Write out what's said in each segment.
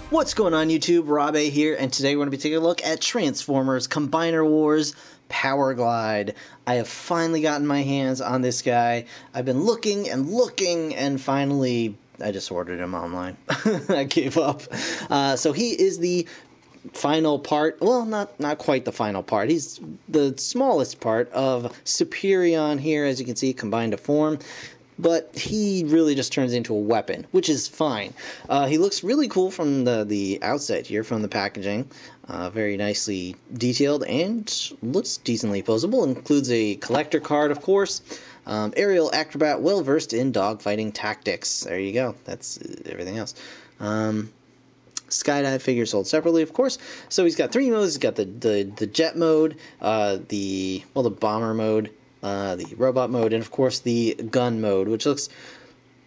What's going on YouTube? Rob-A here, and today we're going to be taking a look at Transformers Combiner Wars Powerglide. I have finally gotten my hands on this guy. I've been looking, and finally I just ordered him online. I gave up. So he is the final part, well, not quite the final part. He's the smallest part of Superion here, as you can see, combined to form. But he really just turns into a weapon, which is fine. He looks really cool from the outset here, from the packaging. Very nicely detailed and looks decently posable. Includes a collector card, of course. Aerial acrobat, well versed in dogfighting tactics. There you go. That's everything else. Skydive figure sold separately, of course. So he's got three modes. He's got the jet mode, the bomber mode, the robot mode, and of course the gun mode, which looks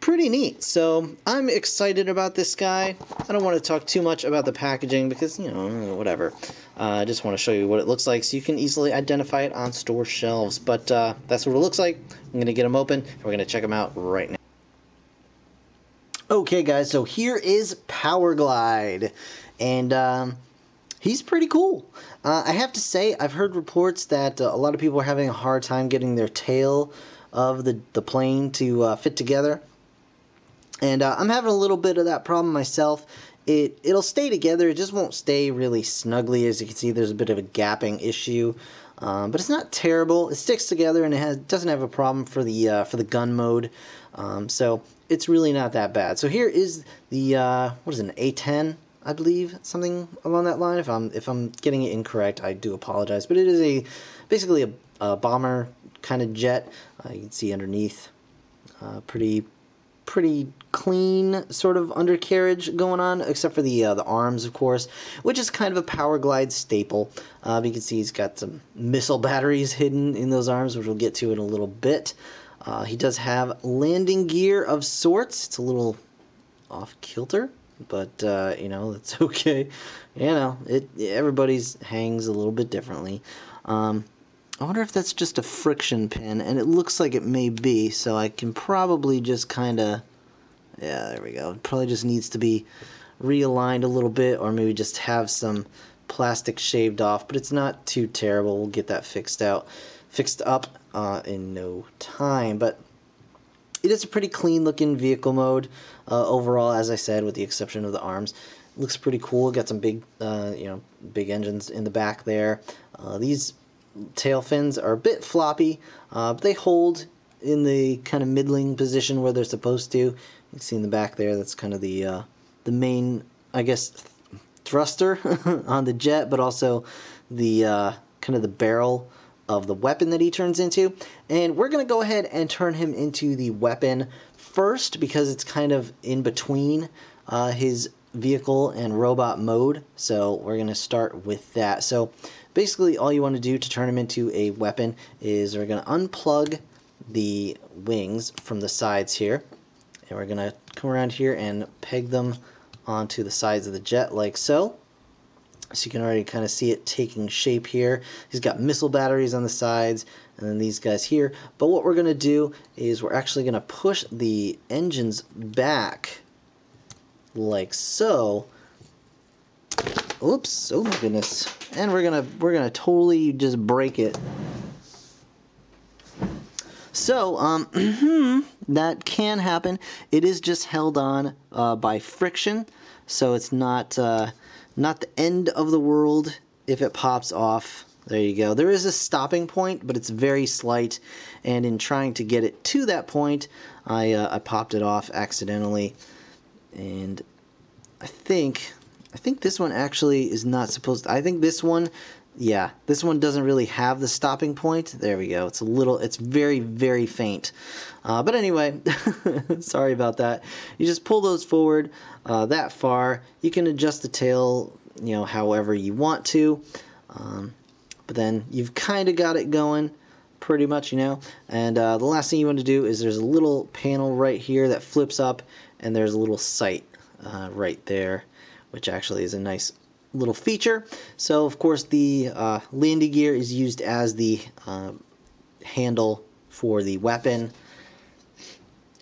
pretty neat. So I'm excited about this guy. I don't want to talk too much about the packaging because, you know, whatever. I just want to show you what it looks like so you can easily identify it on store shelves. But that's what it looks like. I'm going to get them open, and we're going to check them out right now. Okay guys, so here is Powerglide, and he's pretty cool. I have to say, I've heard reports that a lot of people are having a hard time getting their tail of the plane to fit together, and I'm having a little bit of that problem myself. It'll stay together, it just won't stay really snugly. As you can see, there's a bit of a gapping issue, but it's not terrible. It sticks together, and it doesn't have a problem for the gun mode. So it's really not that bad. So here is the what is it, an A10, I believe, something along that line. If I'm getting it incorrect, I do apologize. But it is basically a bomber kind of jet. You can see underneath, pretty clean sort of undercarriage going on, except for the arms, of course, which is kind of a Powerglide staple. You can see he's got some missile batteries hidden in those arms, which we'll get to in a little bit. He does have landing gear of sorts. It's a little off kilter, but you know, that's okay. You know, everybody's hangs a little bit differently. I wonder if that's just a friction pin, and it looks like it may be, so I can probably just kind of, yeah, there we go. It probably just needs to be realigned a little bit, or maybe just have some plastic shaved off, but it's not too terrible. We'll get that fixed up in no time. But it is a pretty clean looking vehicle mode overall, as I said, with the exception of the arms. It looks pretty cool. Got some big big engines in the back there. These tail fins are a bit floppy, but they hold in the kind of middling position where they're supposed to. You can see in the back there, that's kind of the main, I guess, thruster on the jet, but also the kind of the barrel of the weapon that he turns into. And we're going to go ahead and turn him into the weapon first, because it's kind of in between his vehicle and robot mode. So we're going to start with that. So basically all you want to do to turn him into a weapon is we're going to unplug the wings from the sides here, and we're going to come around here and peg them onto the sides of the jet like so. So you can already kind of see it taking shape here. He's got missile batteries on the sides, and then these guys here. But what we're going to do is we're actually going to push the engines back like so. Oops! Oh my goodness! And we're gonna totally just break it. So that can happen. It is just held on by friction, so it's not the end of the world if it pops off. There you go. There is a stopping point, but it's very slight, and in trying to get it to that point, I popped it off accidentally, and I think this one actually is not supposed to. I think this one, yeah, this one doesn't really have the stopping point. There we go. It's very, very faint. But anyway, sorry about that. You just pull those forward that far. You can adjust the tail, you know, however you want to. But then you've kind of got it going pretty much, you know. And the last thing you want to do is there's a little panel right here that flips up, and there's a little sight right there, which actually is a nice little feature. So of course the landing gear is used as the handle for the weapon,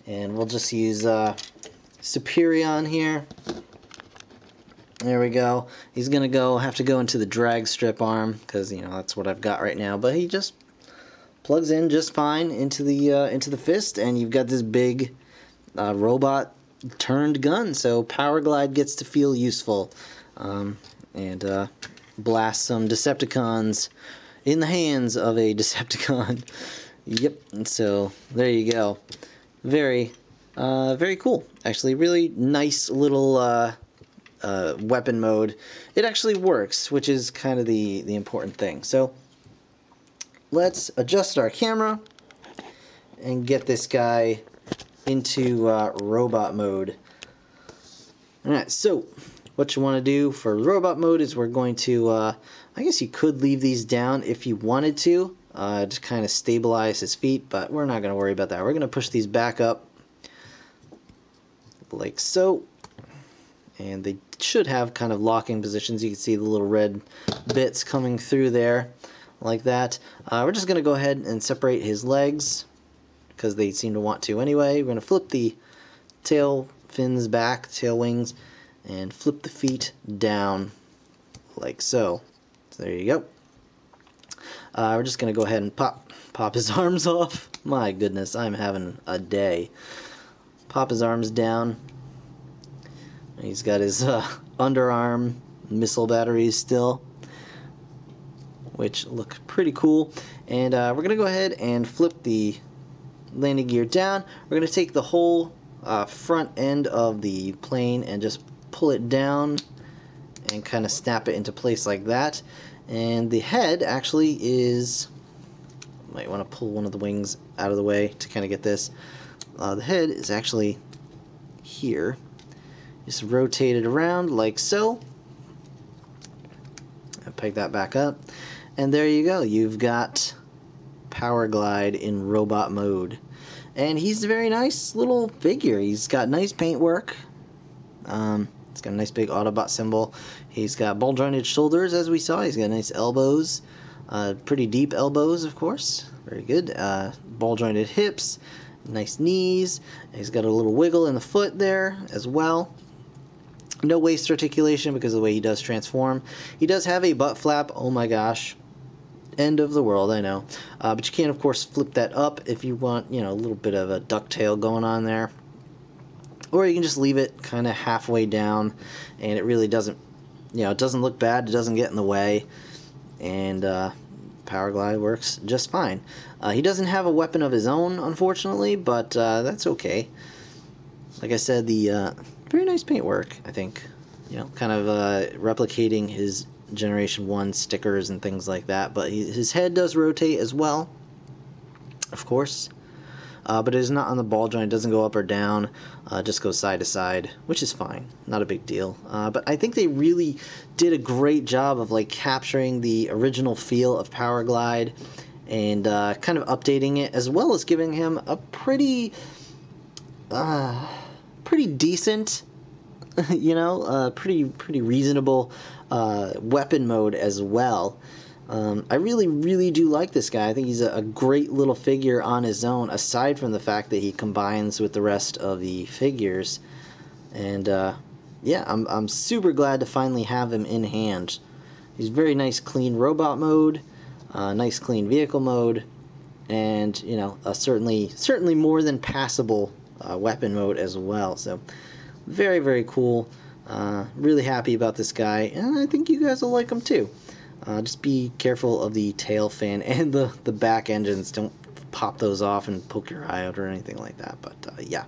and we'll just use Superion here. There we go. He's going to have to go into the drag strip arm because, you know, that's what I've got right now. But he just plugs in just fine into the fist, and you've got this big robot turned gun. So Powerglide gets to feel useful and blast some Decepticons in the hands of a Decepticon. Yep. And so there you go. Very cool. Actually, really nice little weapon mode. It actually works, which is kind of the important thing. So let's adjust our camera and get this guy into robot mode. Alright, so what you want to do for robot mode is we're going to, I guess you could leave these down if you wanted to kind of stabilize his feet, but we're not going to worry about that. We're going to push these back up like so, and they should have kind of locking positions. You can see the little red bits coming through there like that. We're just going to go ahead and separate his legs because they seem to want to anyway. We're going to flip the tail fins back, tail wings, and flip the feet down like so. So there you go. We're just going to go ahead and pop his arms off. My goodness, I'm having a day. Pop his arms down. He's got his underarm missile batteries still, which look pretty cool. And we're going to go ahead and flip the landing gear down. We're going to take the whole front end of the plane and just pull it down and kind of snap it into place like that. And the head actually is, might want to pull one of the wings out of the way to kind of get this. The head is actually here. Just rotate it around like so. I'll peg that back up. And there you go. You've got Powerglide in robot mode. And he's a very nice little figure. He's got nice paintwork. He's got a nice big Autobot symbol. He's got ball jointed shoulders, as we saw. He's got nice elbows. Pretty deep elbows, of course. Very good. Ball jointed hips. Nice knees. He's got a little wiggle in the foot there as well. No waist articulation because of the way he does transform. He does have a butt flap. Oh my gosh. End of the world, I know. But you can, of course, flip that up if you want, you know, a little bit of a ducktail going on there. Or you can just leave it kind of halfway down, and it really doesn't, you know, it doesn't look bad. It doesn't get in the way. And Powerglide works just fine. He doesn't have a weapon of his own, unfortunately, but that's okay. Like I said, the very nice paintwork, I think. You know, kind of replicating his Generation 1 stickers and things like that. But his head does rotate as well, of course. But it is not on the ball joint. It doesn't go up or down. Just goes side to side, which is fine. Not a big deal. But I think they really did a great job of like capturing the original feel of Powerglide and kind of updating it, as well as giving him a pretty decent, you know, pretty reasonable weapon mode as well. I really do like this guy. I think he's a great little figure on his own, aside from the fact that he combines with the rest of the figures. And yeah, I'm super glad to finally have him in hand. He's very nice, clean robot mode, nice, clean vehicle mode, and you know, certainly more than passable weapon mode as well. So very cool. Really happy about this guy, and I think you guys will like him too. Just be careful of the tail fin and the back engines. Don't pop those off and poke your eye out or anything like that. But yeah.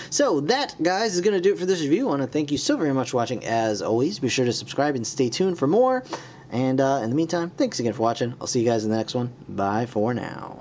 So that, guys, is going to do it for this review. I want to thank you so very much for watching. As always, be sure to subscribe and stay tuned for more. And in the meantime, thanks again for watching. I'll see you guys in the next one. Bye for now.